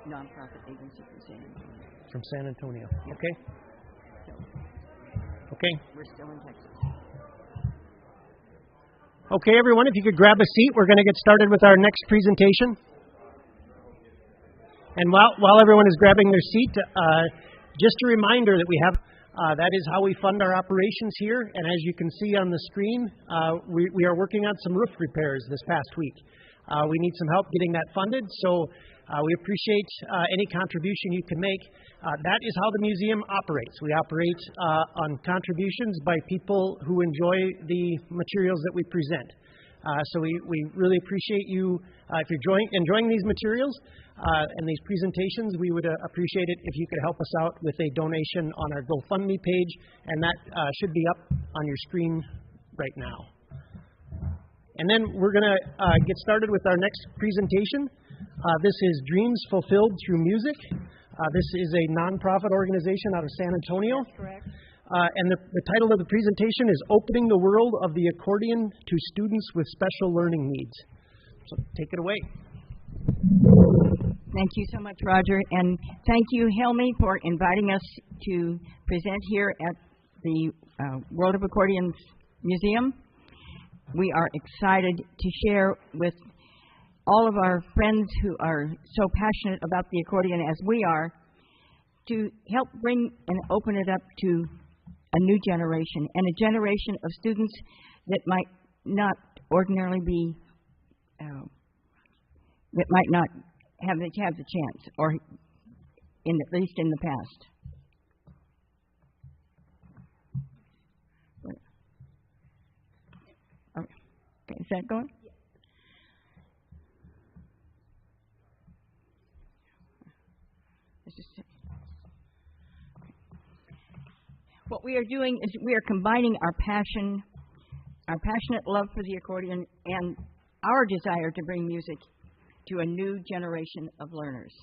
nonprofit agency from San Antonio. From San Antonio. Yep. Okay. So Okay. we're still in Texas. Okay, everyone, if you could grab a seat, we're going to get started with our next presentation. And while everyone is grabbing their seat, just a reminder that we have, that is how we fund our operations here. And as you can see on the screen, we are working on some roof repairs this past week. We need some help getting that funded, so we appreciate any contribution you can make. That is how the museum operates. We operate on contributions by people who enjoy the materials that we present. So we really appreciate you, if you're enjoying these materials and these presentations, we would appreciate it if you could help us out with a donation on our GoFundMe page, and that should be up on your screen right now. And then we're going to get started with our next presentation. This is Dreams Fulfilled Through Music. This is a nonprofit organization out of San Antonio. That's correct. And the title of the presentation is Opening the World of the Accordion to Students with Special Learning Needs. So take it away. Thank you so much, Roger. And thank you, Helmi, for inviting us to present here at the World of Accordions Museum. We are excited to share with all of our friends who are so passionate about the accordion as we are, to help bring and open it up to a new generation, and a generation of students that might not ordinarily be, that might not have the chance, or at least in the past. Okay, is that going? What we are doing is we are combining our passion, our passionate love for the accordion, and our desire to bring music to a new generation of learners.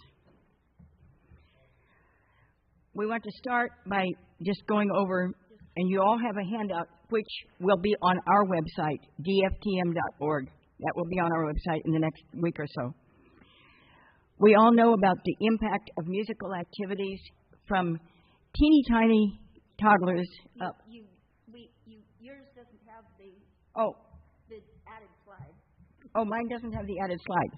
We want to start by just going over, and you all have a handout which will be on our website, dftm.org. That will be on our website in the next week or so. We all know about the impact of musical activities from teeny tiny toddlers up. Yours doesn't have the added slide. Oh, mine doesn't have the added slide.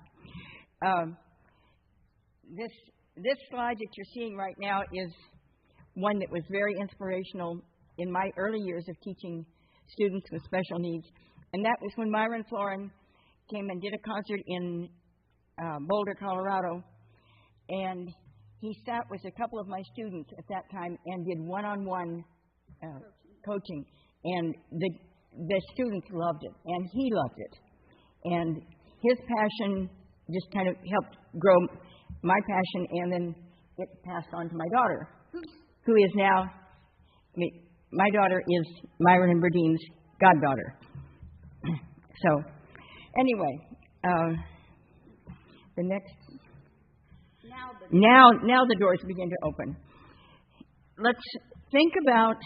This slide that you're seeing right now is one that was very inspirational in my early years of teaching students with special needs, and that was when Myron Florin came and did a concert in Boulder, Colorado, and he sat with a couple of my students at that time and did one-on-one coaching, and the students loved it, and he loved it, and his passion just kind of helped grow my passion, and then it passed on to my daughter, who is now, my daughter is Myron and Berdine's goddaughter. So, anyway, the next. Now the doors begin to open. Let's think about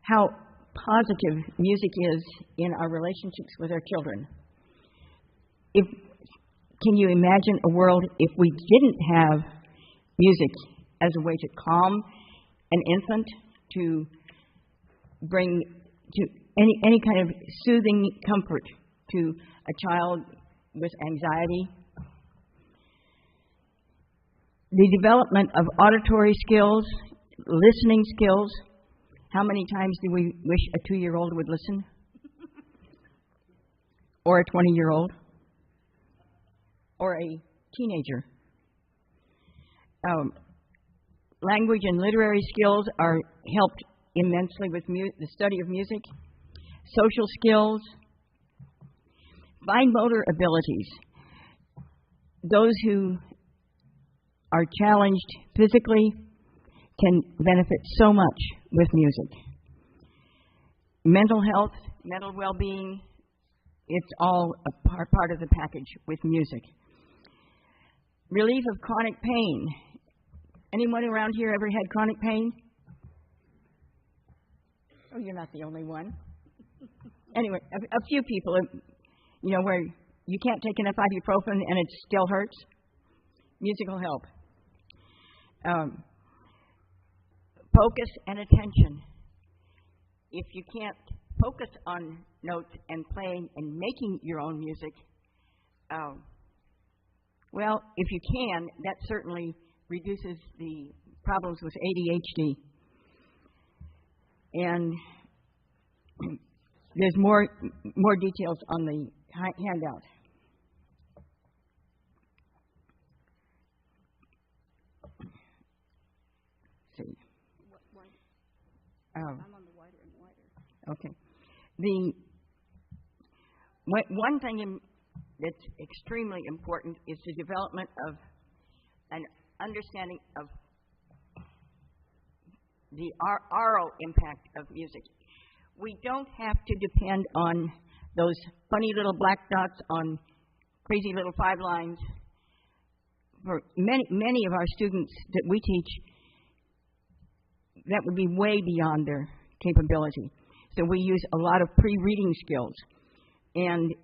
how positive music is in our relationships with our children. Can you imagine a world if we didn't have music as a way to calm an infant, to bring to any kind of soothing comfort to a child with anxiety? The development of auditory skills, listening skills. How many times do we wish a 2-year-old would listen? Or a 20-year-old? Or a teenager? Language and literary skills are helped immensely with the study of music. Social skills. Fine motor abilities. Those who are challenged physically can benefit so much with music. Mental health, mental well-being, it's all a part of the package with music. Relief of chronic pain. Anyone around here ever had chronic pain? Oh, you're not the only one. Anyway, a few people, where you can't take enough ibuprofen and it still hurts. musical help. Focus and attention. If you can't focus on notes and playing and making your own music, well, if you can, that certainly reduces the problems with ADHD. And there's more details on the handout. Let's see. I'm on the wider and wider. Okay. One thing that's extremely important is the development of an understanding of the aural impact of music. We don't have to depend on those funny little black dots on crazy little 5 lines. For many of our students that we teach, that would be way beyond their capability. So we use a lot of pre-reading skills, and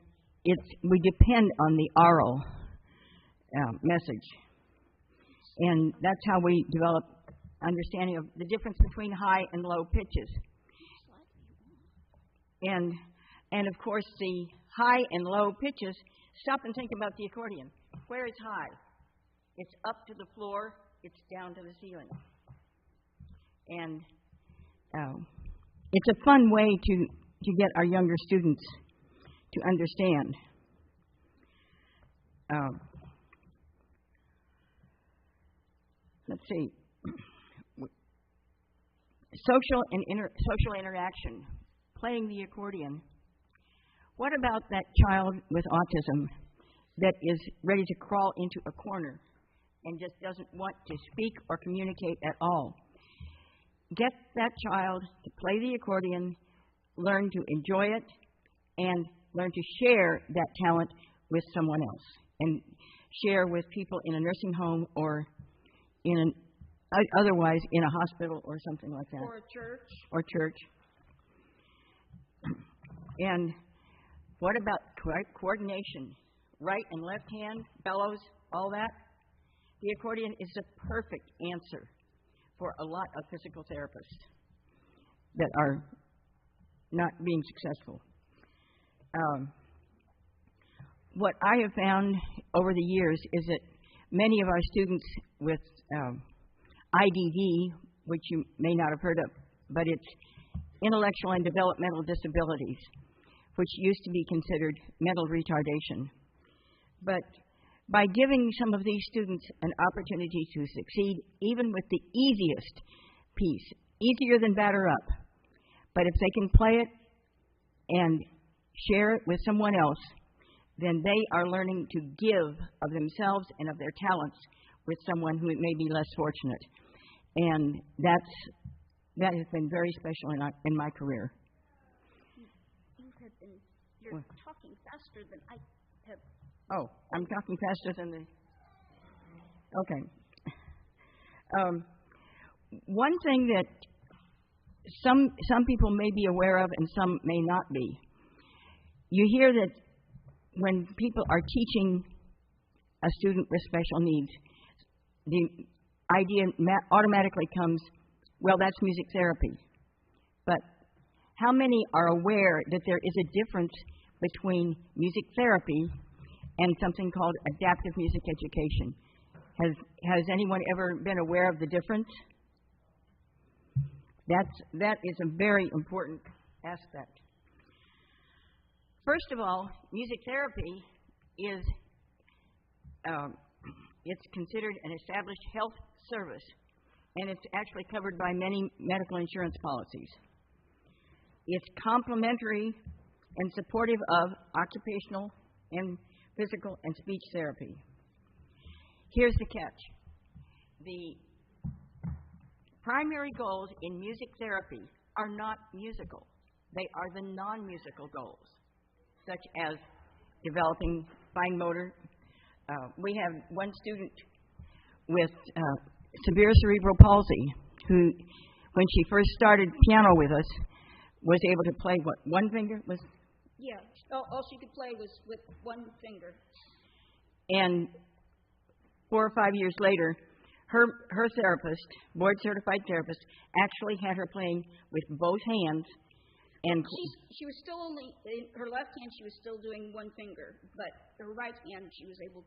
we depend on the aural message. And that's how we develop understanding of the difference between high and low pitches. And of course, the high and low pitches, stop and think about the accordion. Where is high? It's up to the floor, it's down to the ceiling. And it's a fun way to get our younger students to understand. Let's see. Social interaction, playing the accordion. What about that child with autism that is ready to crawl into a corner and just doesn't want to speak or communicate at all? Get that child to play the accordion, learn to enjoy it, and learn to share that talent with someone else, and share with people in a nursing home or otherwise in a hospital or something like that. Or church. And what about coordination? Right and left hand, bellows, all that? The accordion is the perfect answer for a lot of physical therapists that are not being successful. What I have found over the years is that many of our students with IDD, which you may not have heard of, but it's intellectual and developmental disabilities, which used to be considered mental retardation. But by giving some of these students an opportunity to succeed, even with the easiest piece, easier than batter up, but if they can play it and share it with someone else, then they are learning to give of themselves and of their talents with someone who may be less fortunate. And that has been very special in my career. You're talking faster than I have. Oh, I'm talking faster than the... Okay. One thing that some people may be aware of and some may not be, you hear that when people are teaching a student with special needs, the idea automatically comes, well, that's music therapy. But how many are aware that there is a difference between music therapy and something called adaptive music education? Has anyone ever been aware of the difference? That is a very important aspect. First of all, music therapy is it's considered an established health service, and it's actually covered by many medical insurance policies. It's complementary and supportive of occupational and physical and speech therapy. Here's the catch. The primary goals in music therapy are not musical. They are the non-musical goals, such as developing fine motor. We have one student with severe cerebral palsy who, when she first started piano with us, was able to play, what, one finger? Yeah, all she could play was with one finger. And 4 or 5 years later, her therapist, board-certified therapist, actually had her playing with both hands. And she was still only, in her left hand she was still doing one finger, but her right hand she was able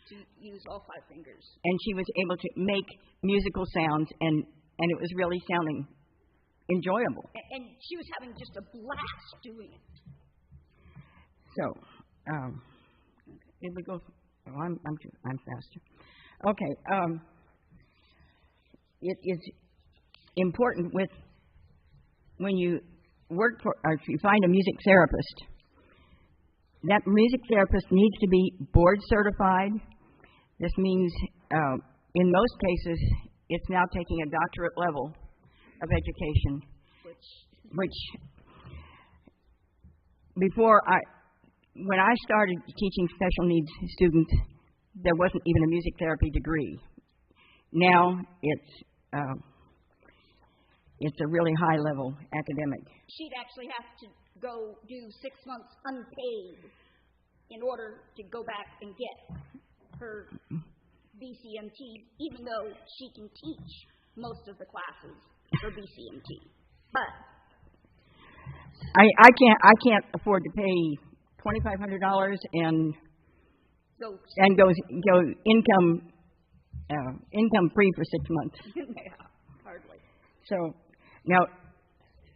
to use all 5 fingers. And she was able to make musical sounds, and it was really sounding enjoyable. And she was having just a blast doing it. So, did we go? Oh, I'm faster. Okay. It is important when you work for, or if you find a music therapist, that music therapist needs to be board certified. This means, in most cases, it's now taking a doctorate level of education, which when I started teaching special needs students, there wasn't even a music therapy degree. Now it's a really high-level academic. She'd actually have to go do 6 months unpaid in order to go back and get her BCMT, even though she can teach most of the classes for BCMT. But I can't afford to pay $2,500 and go income free for 6 months. Yeah, hardly. So now,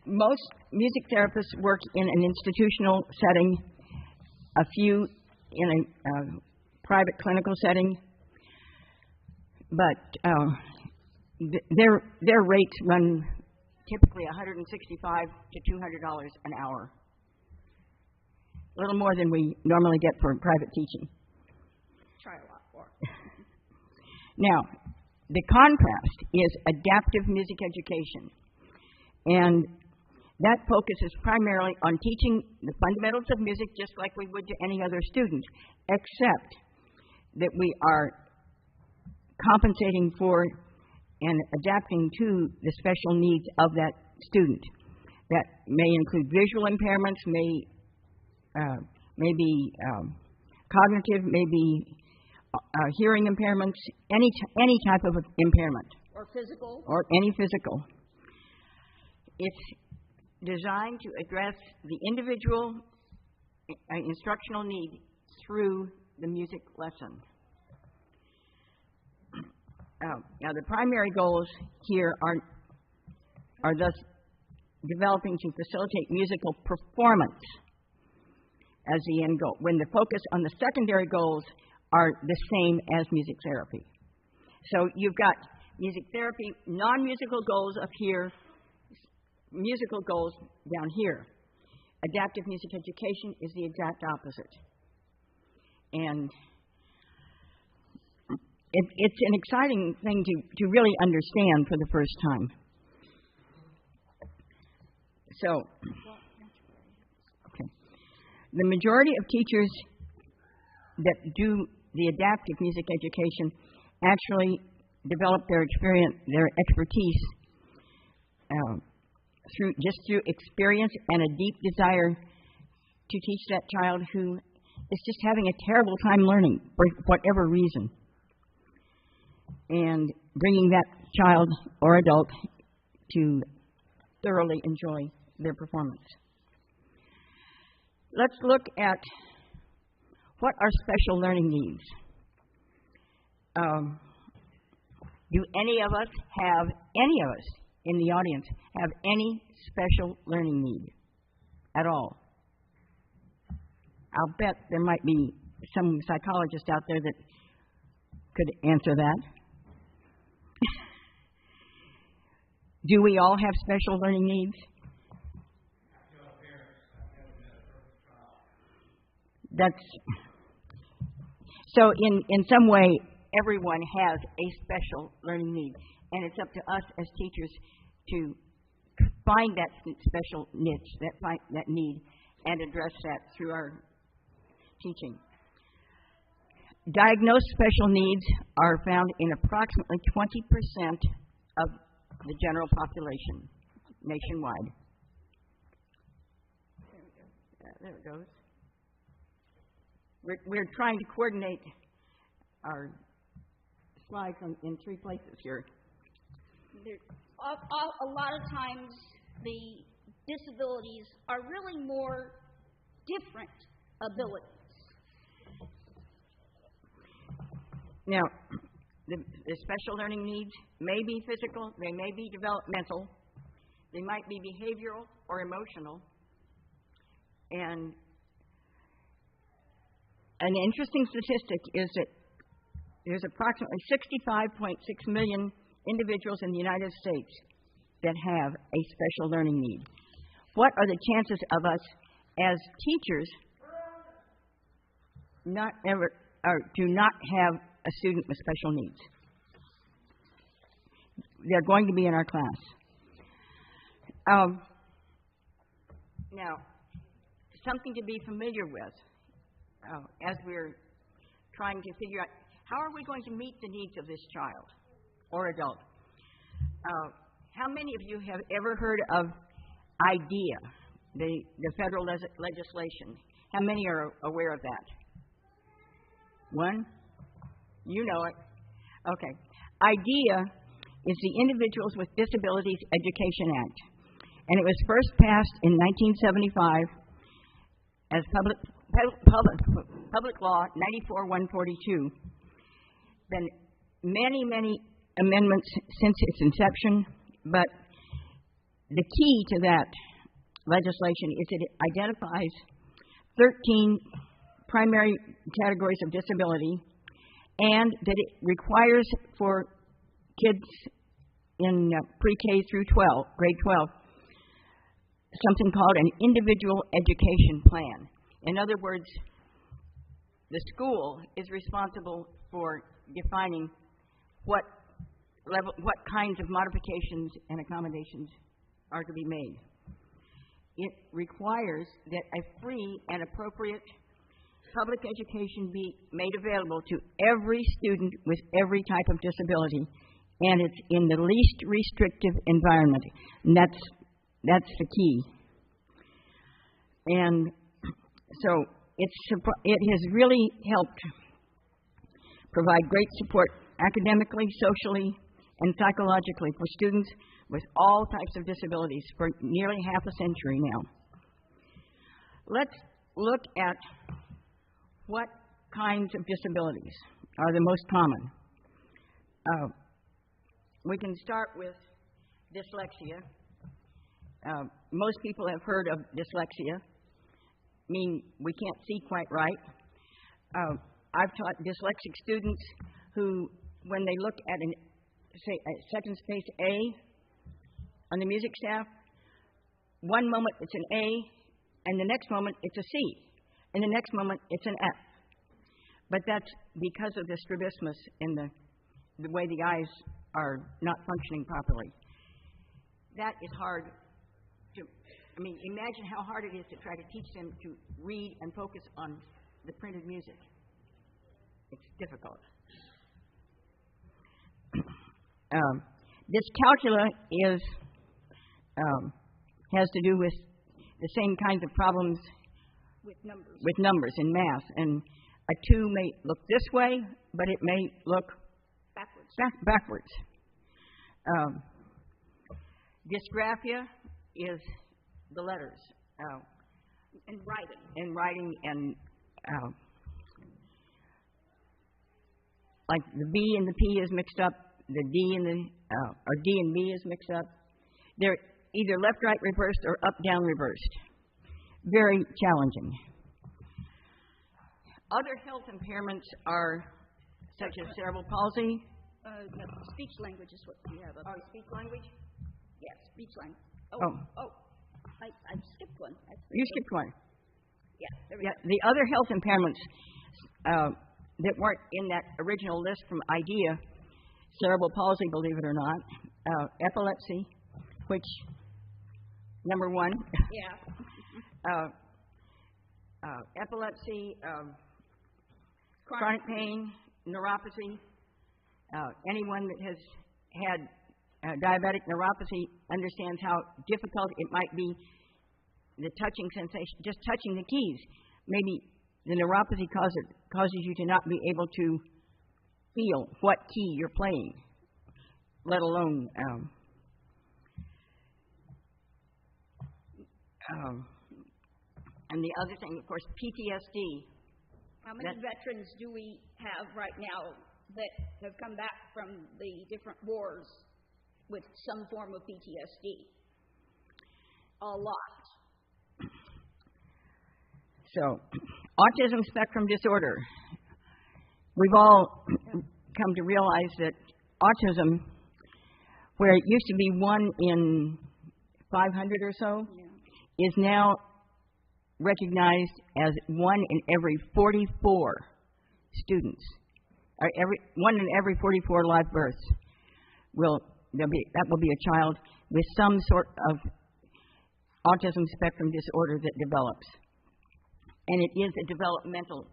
most music therapists work in an institutional setting, a few in a private clinical setting, but their rates run typically $165 to $200 an hour, a little more than we normally get for private teaching. Try a lot more. Now, the contrast is adaptive music education, and that focuses primarily on teaching the fundamentals of music just like we would to any other student, except that we are compensating for and adapting to the special needs of that student. That may include visual impairments, may be cognitive, may be hearing impairments, any type of impairment. Or physical. Or any physical. It's designed to address the individual instructional need through the music lesson. Now, the primary goals here are thus developing to facilitate musical performance as the end goal, when the focus on the secondary goals are the same as music therapy. So you've got music therapy, non-musical goals up here, musical goals down here. Adaptive music education is the exact opposite. And it's an exciting thing to really understand for the first time. So, okay. The majority of teachers that do the adaptive music education actually develop their expertise through experience and a deep desire to teach that child who is just having a terrible time learning for whatever reason, and bringing that child or adult to thoroughly enjoy their performance. Let's look at what are special learning needs. Do any of us in the audience have any special learning need at all? I'll bet there might be some psychologist out there that could answer that. Do we all have special learning needs? So in some way, everyone has a special learning need, and it's up to us as teachers to find that special niche, that need, and address that through our teaching. Diagnosed special needs are found in approximately 20% of the general population nationwide. There it goes. We're trying to coordinate our slides in three places here. A lot of times the disabilities are really more different abilities. Now, the special learning needs may be physical, they may be developmental, they might be behavioral or emotional. And an interesting statistic is that there's approximately 65.6 million individuals in the United States that have a special learning need. What are the chances of us as teachers do not have a student with special needs? They're going to be in our class. Now, something to be familiar with as we're trying to figure out how are we going to meet the needs of this child or adult. How many of you have ever heard of IDEA, the federal legislation? How many are aware of that? One? You know it. Okay. IDEA is the Individuals with Disabilities Education Act, and it was first passed in 1975 as Public Law 94-142. Been many amendments since its inception, but the key to that legislation is that it identifies 13 primary categories of disability, and that it requires for kids in pre-K through 12, grade 12, something called an individual education plan. In other words, the school is responsible for defining what kinds of modifications and accommodations are to be made. It requires that a free and appropriate public education be made available to every student with every type of disability, and it's in the least restrictive environment. And that's the key. And so it has really helped provide great support academically, socially, and psychologically for students with all types of disabilities for nearly half a century now. Let's look at what kinds of disabilities are the most common. We can start with dyslexia. Most people have heard of dyslexia, meaning we can't see quite right. I've taught dyslexic students who, when they look at say a second space A on the music staff, one moment it's an A, and the next moment it's a C, and the next moment it's an F. But that's because of the strabismus in the way the eyes are not functioning properly. That is hard to, imagine how hard it is to try to teach them to read and focus on the printed music. It's difficult. Dyscalculia has to do with the same kinds of problems with numbers in math. And a 2 may look this way, but it may look backwards. Dysgraphia is the letters. And writing. And writing, and like the B and the P is mixed up, the D and or D and B is mixed up. They're either left, right, reversed, or up, down, reversed. Very challenging. Other health impairments are such as cerebral palsy. No, speech language is what you have. Speech language? Yes, speech language. I skipped one. You skipped one. Yeah, there we go. The other health impairments that weren't in that original list from IDEA, cerebral palsy, believe it or not, epilepsy, which, number one. Yeah. Epilepsy, chronic pain, neuropathy. Anyone that has had diabetic neuropathy understands how difficult it might be, the touching sensation, just touching the keys. Maybe the neuropathy causes you to not be able to feel what key you're playing, let alone and the other thing, of course, PTSD. How many veterans do we have right now that have come back from the different wars with some form of PTSD? A lot. So, autism spectrum disorder. We've all come to realize that autism, where it used to be 1 in 500 or so, is now recognized as 1 in every 44 students, or 1 in every 44 live births will be a child with some sort of autism spectrum disorder that develops, and it is a developmental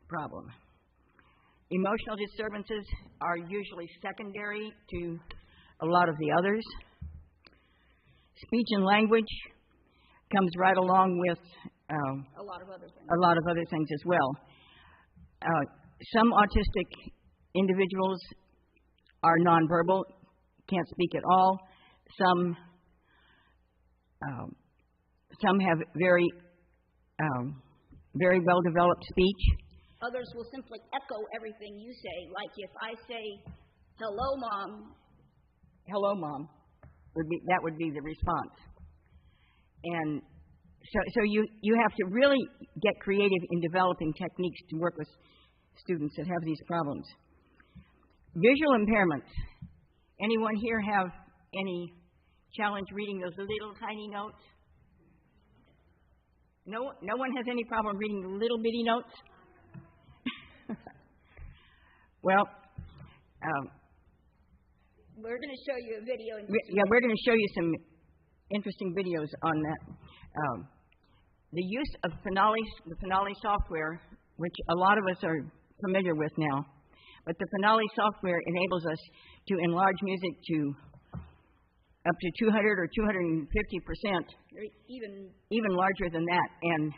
problem. Emotional disturbances are usually secondary to a lot of the others. Speech and language comes right along with a lot of other things as well. Some autistic individuals are nonverbal, can't speak at all. Some have very well developed speech. Others will simply echo everything you say. Like if I say, "Hello, Mom." "Hello, Mom," that would be the response. And so you have to really get creative in developing techniques to work with students that have these problems. Visual impairments. Anyone here have any challenge reading those little tiny notes? No one has any problem reading the little bitty notes? Well, we're going to show you a video. We're going to show you some interesting videos on that. The use of the Finale software, which a lot of us are familiar with now, but the Finale software enables us to enlarge music to up to 200 or 250%, even larger than that, and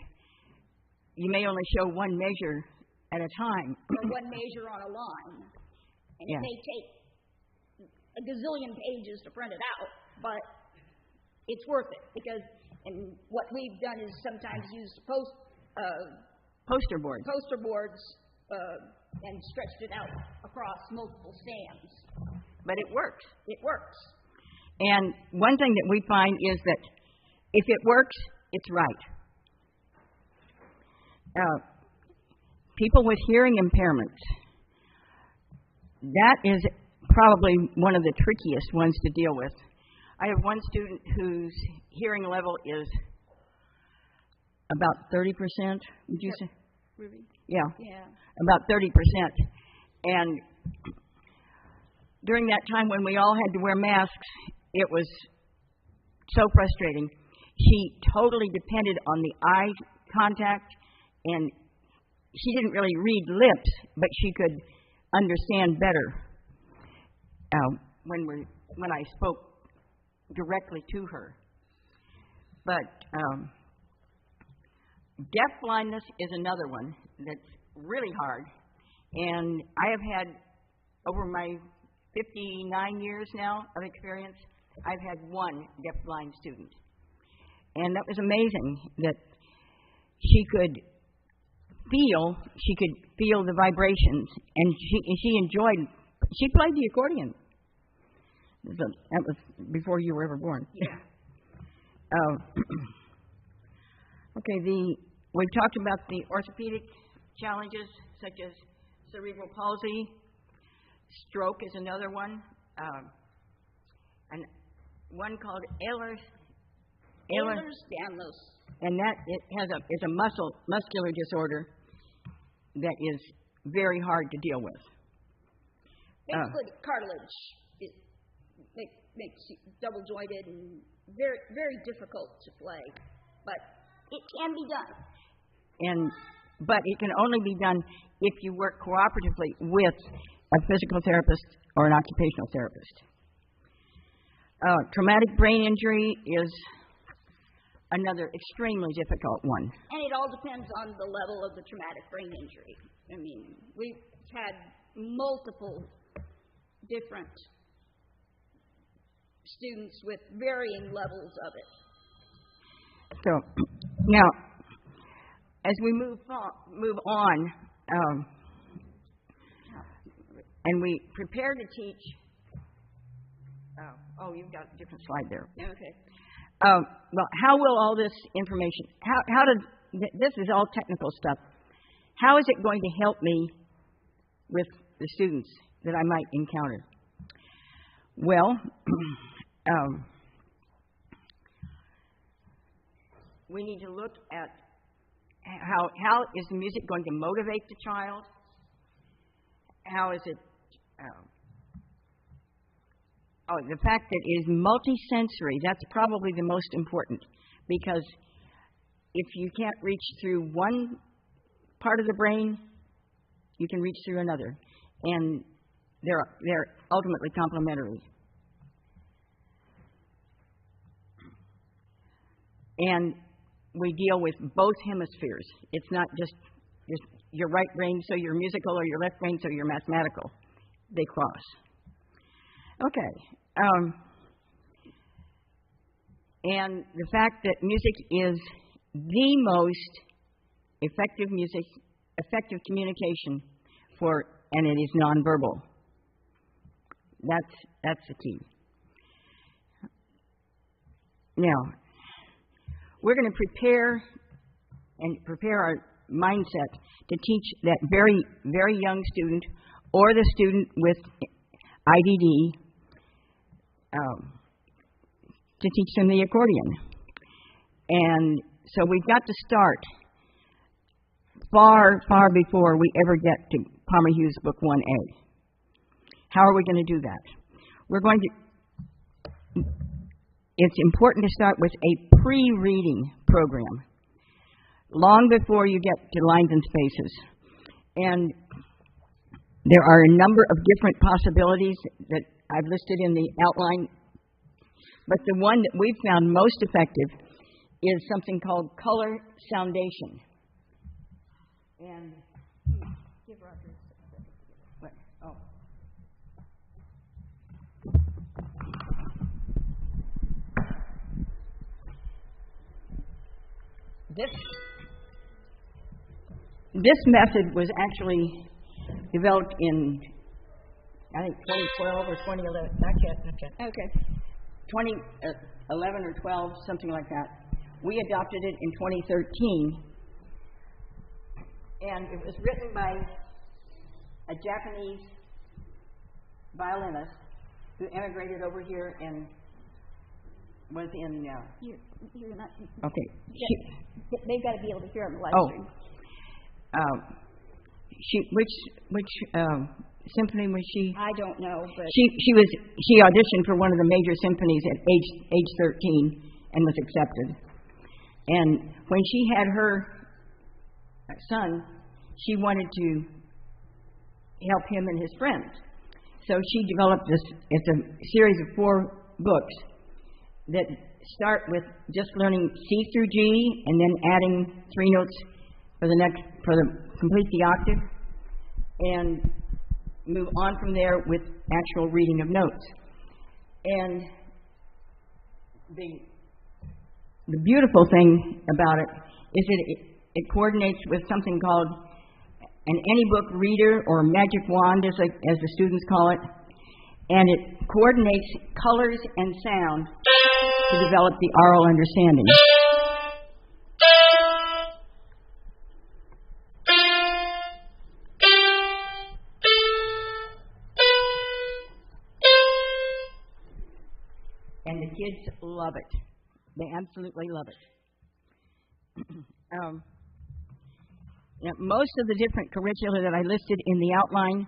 you may only show one measure at a time. Or one measure on a line, and it may take a gazillion pages to print it out, but it's worth it, because and what we've done is sometimes use poster boards and stretched it out across multiple stands. But it works. It works. And one thing that we find is that if it works, it's right. People with hearing impairments, that is probably one of the trickiest ones to deal with. I have one student whose hearing level is about 30%, would you say? Ruby? Yeah, about 30%. And during that time when we all had to wear masks, it was so frustrating. She totally depended on the eye contact, and she didn't really read lips, but she could understand better when I spoke directly to her. But deaf-blindness is another one that's really hard, and I have had, over my 59 years now of experience, I've had one deaf-blind student, and that was amazing that she could feel the vibrations, and she played the accordion. That was before you were ever born. Yeah. Okay, we've talked about the orthopedic challenges, such as cerebral palsy. Stroke is another one. And one called Ehlers-Danlos. And that is a muscular disorder that is very hard to deal with. Basically, cartilage makes you double jointed and very, very difficult to play, but it can be done. But it can only be done if you work cooperatively with a physical therapist or an occupational therapist. Traumatic brain injury is another extremely difficult one. And it all depends on the level of the traumatic brain injury. I mean, had multiple different students with varying levels of it. So now, as we move on, and we prepare to teach. Oh, you've got a different slide there. Okay. Well, how will all this information? How does this is all technical stuff? How is it going to help me with the students that I might encounter? Well, we need to look at how is the music going to motivate the child? How is it? The fact that it is multisensory, that's probably the most important, because if you can't reach through one part of the brain, you can reach through another, and they're ultimately complementary. And we deal with both hemispheres. It's not just your right brain, so you're musical, or your left brain, so you're mathematical. They cross. Okay. And the fact that music is the most effective communication and it is nonverbal. That's the key. Now, we're going to prepare our mindset to teach that very, very young student or the student with IDD to teach them the accordion. And so we've got to start far, far before we ever get to Palmer Hughes Book 1A. How are we going to do that? It's important to start with a pre-reading program, long before you get to lines and spaces. And there are a number of different possibilities that I've listed in the outline, but the one that we've found most effective is something called color soundation. And give Roger a second. What? Oh. This method was actually developed in, I think, 2012 or 2011. Not yet. Okay. 2011 or 12, something like that. We adopted it in 2013, and it was written by a Japanese violinist who emigrated over here and was in. You're not. Okay. They've got to be able to hear on the live stream. Which symphony was she? I don't know, but she auditioned for one of the major symphonies at age 13 and was accepted. And when she had her son, she wanted to help him and his friends. So she developed this. It's a series of 4 books that start with just learning C through G and then adding 3 notes complete the octave, and move on from there with actual reading of notes. And the beautiful thing about it is that it coordinates with something called an AnyBook reader, or magic wand, as the students call it, and it coordinates colors and sound to develop the aural understanding. And the kids love it. They absolutely love it. Now, most of the different curricula that I listed in the outline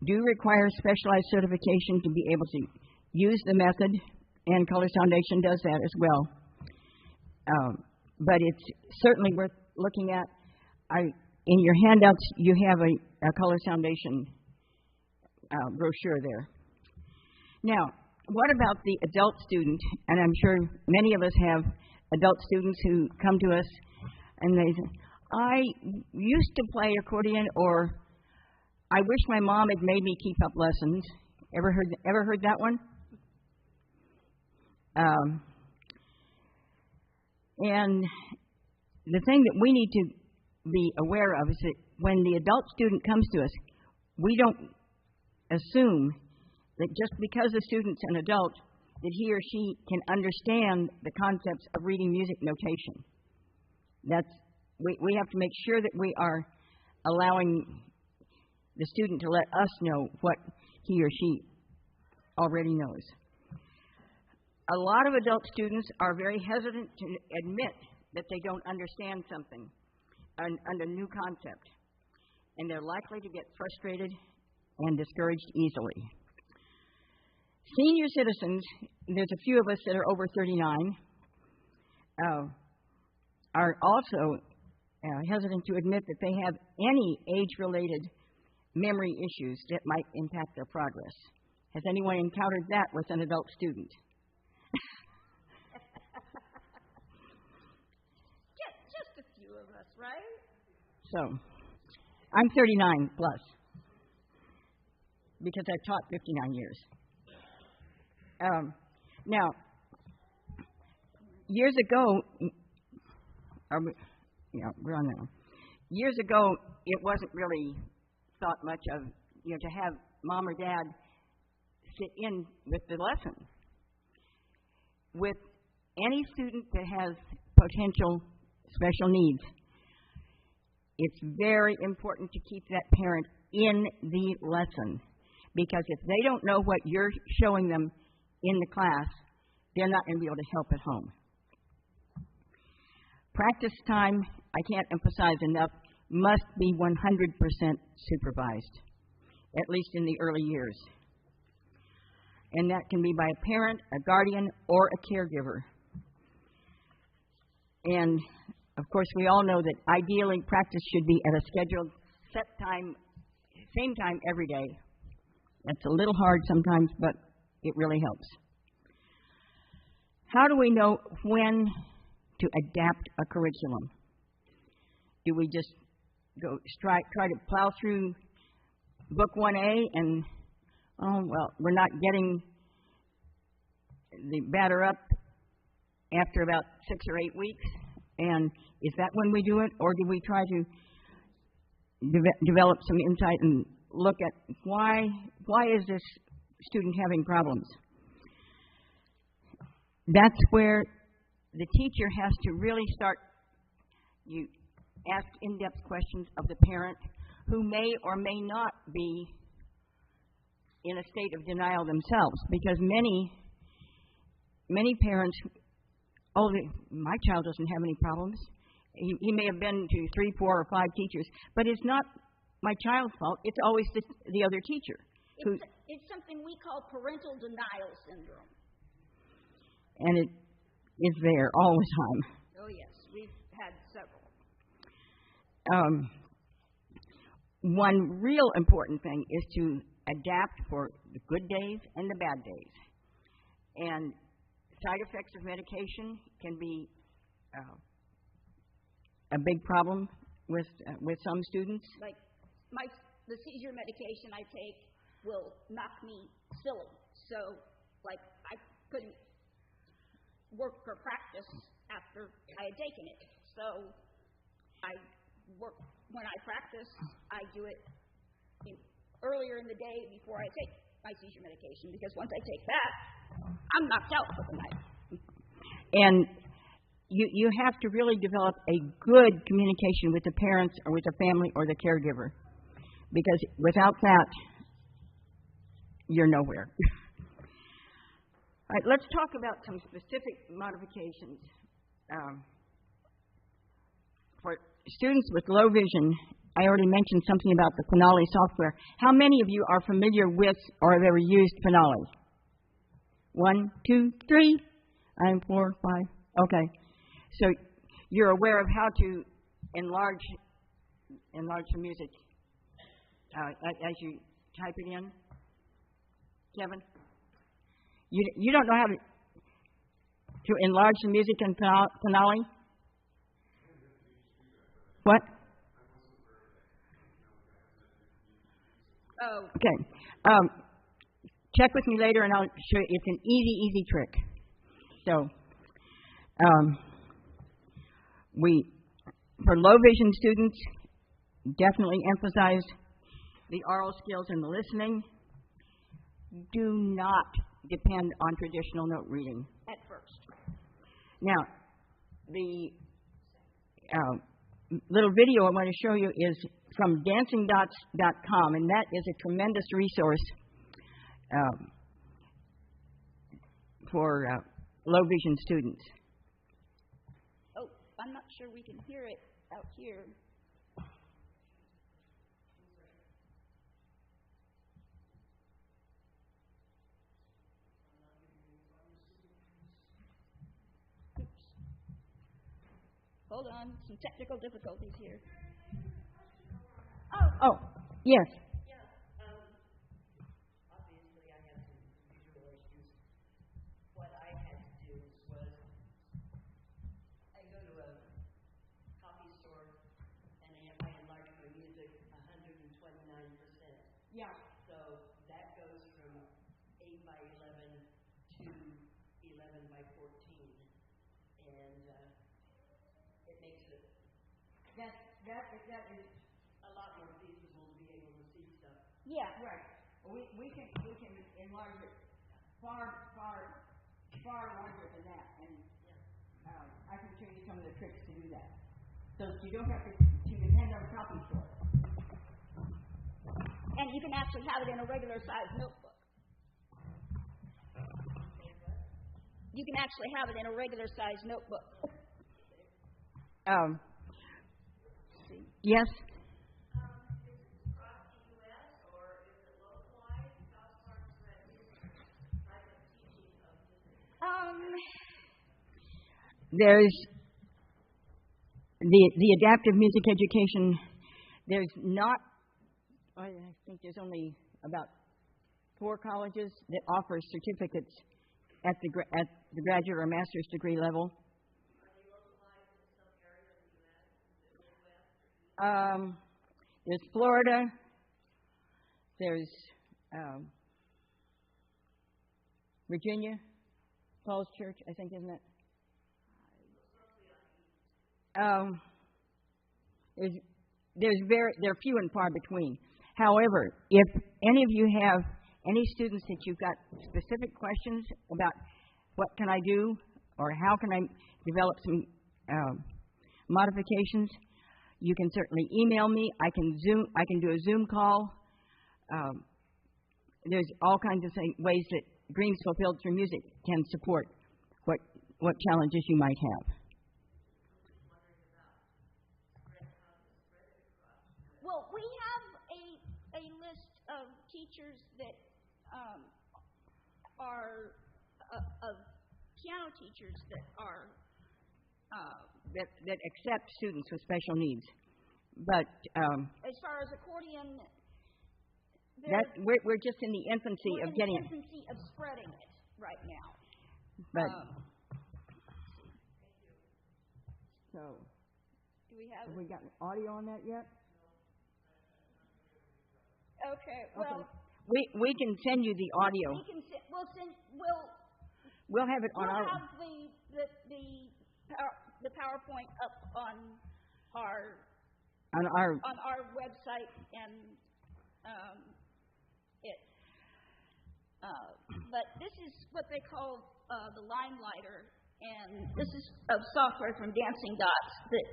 do require specialized certification to be able to use the method, and Color Foundation does that as well. But it's certainly worth looking at. In your handouts, you have a Color Foundation brochure there. Now, what about the adult student? And I'm sure many of us have adult students who come to us and they say, I used to play accordion, or I wish my mom had made me keep up lessons. Ever heard that one? And the thing that we need to be aware of is that when the adult student comes to us, we don't assume that just because the student's an adult, that he or she can understand the concepts of reading music notation. We have to make sure that we are allowing the student to let us know what he or she already knows. A lot of adult students are very hesitant to admit that they don't understand something, a new concept, and they're likely to get frustrated and discouraged easily. Senior citizens, there's a few of us that are over 39, are also hesitant to admit that they have any age-related memory issues that might impact their progress. Has anyone encountered that with an adult student? Just a few of us, right? So, I'm 39 plus, because I've taught 59 years. Now, years ago, we're on that one. Years ago, it wasn't really thought much of, to have mom or dad sit in with the lesson. With any student that has potential special needs, it's very important to keep that parent in the lesson, because if they don't know what you're showing them in the class, they're not going to be able to help at home. Practice time, I can't emphasize enough, must be 100% supervised, at least in the early years. And that can be by a parent, a guardian, or a caregiver. And, of course, we all know that ideally practice should be at a scheduled set time, same time every day. That's a little hard sometimes, but it really helps. How do we know when to adapt a curriculum? Do we just try to plow through book 1A and, we're not getting the batter up after about 6 or 8 weeks, and is that when we do it, or do we try to develop some insight and look at why is this student having problems? That's where the teacher has to really start. You ask in-depth questions of the parent, who may or may not be in a state of denial themselves, because many parents, my child doesn't have any problems. He may have been to 3, 4, or 5 teachers, but it's not my child's fault. It's always the other teacher. It's something we call parental denial syndrome. And it is there all the time. Oh, yes. We've had several. One real important thing is to adapt for the good days and the bad days. And side effects of medication can be a big problem with some students. Like the seizure medication I take will knock me silly. So, I couldn't work for practice after I had taken it. So, when I practice, I do it earlier in the day before I take my seizure medication, because once I take that, I'm knocked out for the night. And you have to really develop a good communication with the parents or with the family or the caregiver, because without that, you're nowhere. All right, let's talk about some specific modifications. For students with low vision, I already mentioned something about the Parental software. How many of you are familiar with or have ever used Parental? 1, 2, 3, 4, 5. Okay. So you're aware of how to enlarge the music as you type it in? Kevin? You don't know how to enlarge the music in Parental? What? Oh. Okay. Check with me later, and I'll show you. It's an easy trick. So, for low vision students, definitely emphasize the oral skills and the listening. Do not depend on traditional note reading. At first. Now, the little video I want to show you is from dancingdots.com, and that is a tremendous resource for low vision students. Oh, I'm not sure we can hear it out here. Oops. Hold on, some technical difficulties here. Oh, yes. Yeah. So that goes from 8 by 11 to 11 by 14. And it makes it that is a lot more feasible to be able to see stuff. Yeah. Right. We can enlarge it far larger than that, and I can show you some of the tricks to do that. So you don't have to depend on a copy store. And you can actually have it in a regular size notebook. You can actually have it in a regular size notebook. Yes. There's the adaptive music education. There's not. I think there's only about 4 colleges that offer certificates at the graduate or master's degree level. There's Florida. There's Virginia, Paul's Church, I think, isn't it? They're few and far between. However, if any of you have any students that you've got specific questions about what can I do or how can I develop some modifications, you can certainly email me. I can do a Zoom call. There's all kinds of ways that Dreams Fulfilled Through Music can support what challenges you might have. Well, we have a list of teachers that are of piano teachers that are that accept students with special needs, but as far as accordion, we're just in the infancy of getting it. Infancy of spreading it right now. But so, do we have we got audio on that yet? Okay. Well, we can send you the audio. We'll have it on we'll our. have the PowerPoint up on our website and but this is what they call the Limelighter, and this is a software from Dancing Dots that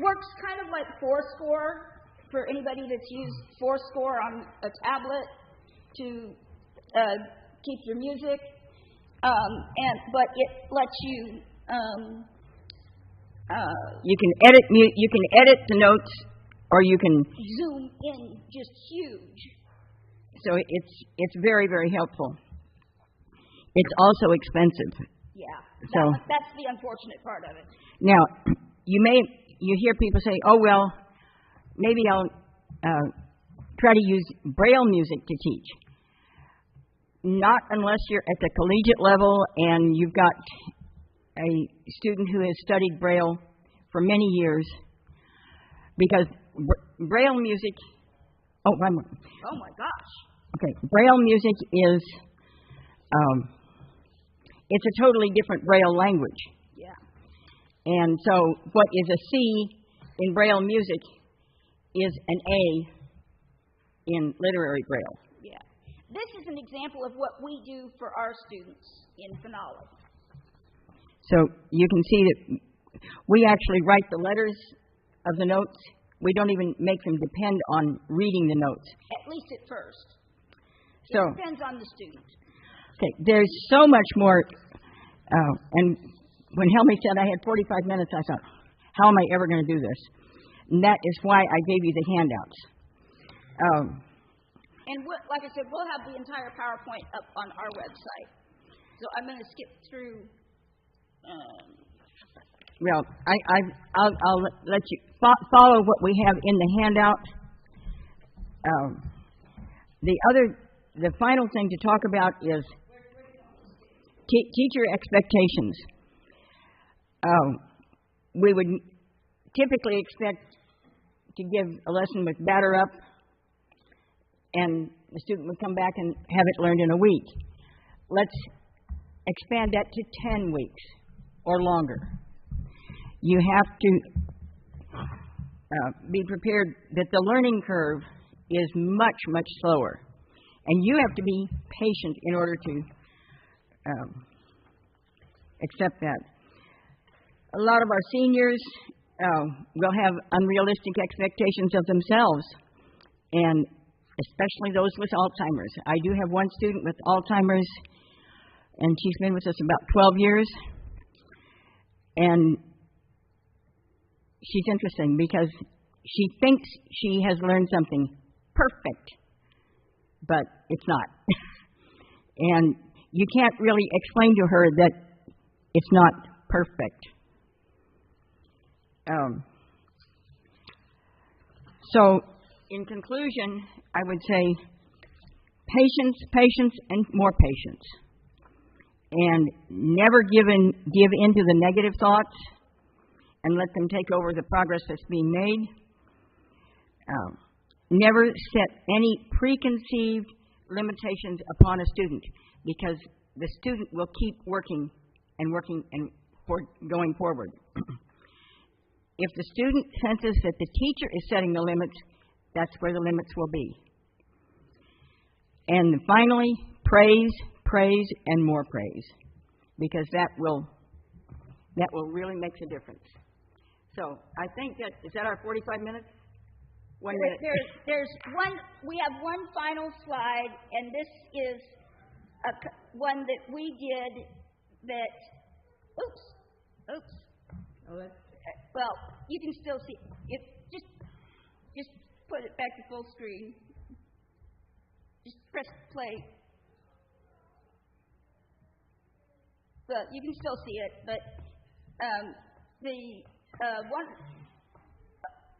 works kind of like Fourscore for anybody that's used Fourscore on a tablet to keep your music, but it lets you you can edit the notes, or you can zoom in just huge. So it's very, very helpful. It's also expensive. Yeah. So that's the unfortunate part of it. Now, you hear people say, "Oh well, maybe I'll try to use Braille music to teach." Not unless you're at the collegiate level and you've got a student who has studied Braille for many years, because Braille music Oh, Oh my gosh. okay. Braille music is, it's a totally different Braille language. Yeah. And so what is a C in Braille music is an A in literary Braille. Yeah. This is an example of what we do for our students in Finale. So you can see that we actually write the letters of the notes. We don't even make them depend on reading the notes. At least at first. So, It depends on the student. okay, there's so much more. And when Helmy said I had 45 minutes, I thought, how am I ever going to do this? And that is why I gave you the handouts. And like I said, we'll have the entire PowerPoint up on our website. So I'm going to skip through. Well, I'll let you follow what we have in the handout. The final thing to talk about is teacher expectations. We would typically expect to give a lesson with batter up, and the student would come back and have it learned in a week. Let's expand that to 10 weeks or longer. You have to be prepared that the learning curve is much, much slower, and you have to be patient in order to accept that. A lot of our seniors will have unrealistic expectations of themselves, and especially those with Alzheimer's. I do have one student with Alzheimer's, and she's been with us about 12 years. And she's interesting because she thinks she has learned something perfect, but it's not. And you can't really explain to her that it's not perfect. So, in conclusion, I would say patience, patience, and more patience. And never give in to the negative thoughts and let them take over the progress that's being made. Never set any preconceived limitations upon a student, because the student will keep working and going forward. If the student senses that the teacher is setting the limits, that's where the limits will be. And finally, praise, praise, and more praise, because that will really make a difference. So I think is that our 45 minutes? 1 minute. There's one. We have one final slide, and this is one that we did. That. Oops. Oh, well, you can still see it. Just put it back to full screen. Just press play. But you can still see it. But the one.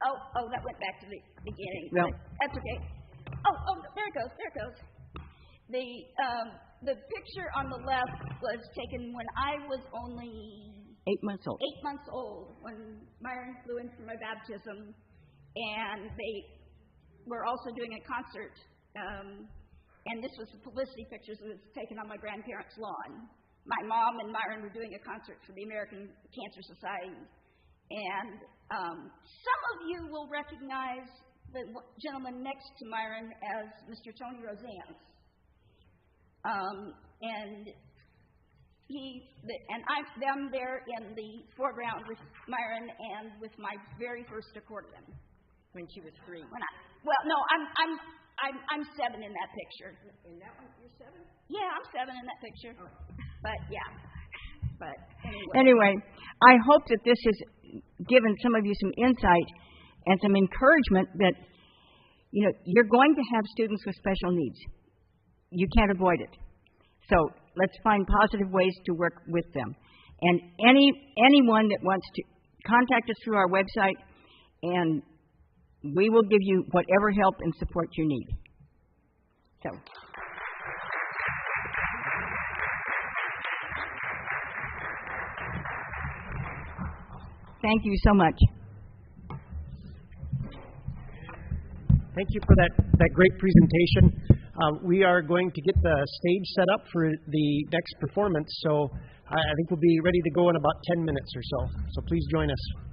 Oh, that went back to the beginning. Well, that's okay. Oh, there it goes. The picture on the left was taken when I was only 8 months old. 8 months old, when Myron flew in for my baptism, and they were also doing a concert. And this was the publicity pictures that was taken on my grandparents' lawn. My mom and Myron were doing a concert for the American Cancer Society. And some of you will recognize the gentleman next to Myron as Mr. Tony Rosanne. And I'm there in the foreground with Myron and with my very first accordion. When she was 3. I'm 7 in that picture. In that one, you're 7? Yeah, I'm 7 in that picture. Oh. But yeah. But anyway, I hope that this has given some of you some insight and some encouragement that, you're going to have students with special needs. You can't avoid it. So let's find positive ways to work with them. And anyone that wants to contact us through our website, and we will give you whatever help and support you need. So. Thank you so much. Thank you for that great presentation. We are going to get the stage set up for the next performance, so I think we'll be ready to go in about 10 minutes or so. So please join us.